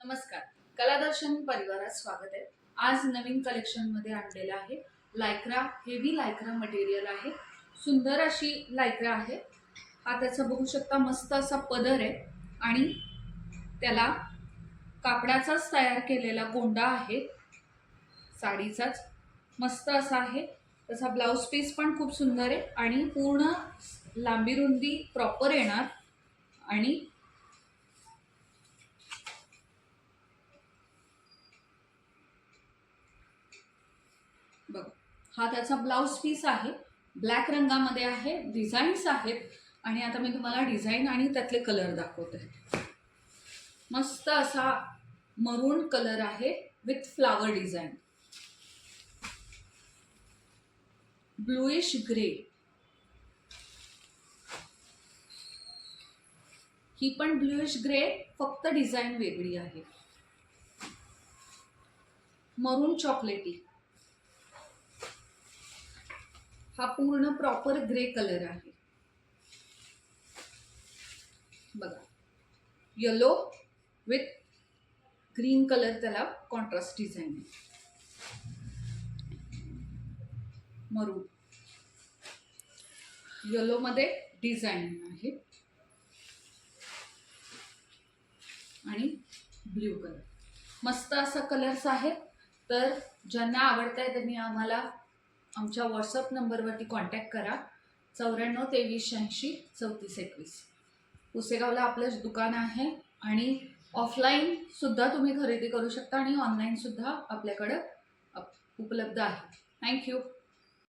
नमस्कार, कलादर्शन परिवारात स्वागत आहे। आज नवीन कलेक्शन मध्ये आणलेला आहे लायक्रा, हेवी लायक्रा मटेरियल आहे। सुंदर अशी लायक्रा आहे। हा त्याचा बघू शकता मस्त असा पदर आहे आणि त्याला कापडाचाच तयार केलेला गोंडा आहे, साडीचाच मस्त असा आहे। त्याचा ब्लाउज पीस पण खूप सुंदर आहे आणि पूर्ण लांबी रुंदी प्रॉपर येणार आणि बघ, हा त्याचा ब्लाउज पीस आहे। ब्लॅक रंगामध्ये आहे, डिझाईन्स आहेत आणि आता मी तुम्हाला डिझाईन आणि त्यातले कलर दाखवते। मस्त असा मरून कलर आहे with flower design, bluish grey, ही पण ब्लूइश ग्रे, फक्त डिझाईन वेगळी आहे। मरून चॉकलेटी, हा पूर्ण प्रॉपर ग्रे कलर आहे। बघा, येलो विथ ग्रीन कलर त्याला कॉन्ट्रास्ट डिझाईन आहे। मरून येलो मध्ये डिझाईन आहे आणि ब्ल्यू कलर, मस्त असा कलर्स आहेत। तर ज्यांना आवडत आहे त्यांनी आम्हाला आमच्या व्हॉट्सअप नंबरवरती कॉन्टॅक्ट करा, 9423803421। पुसेगावला आपलं दुकान आहे आणि ऑफलाईन सुद्धा तुम्ही खरेदी करू शकता आणि ऑनलाईन सुद्धा आपल्याकडे उपलब्ध आहे। थँक्यू।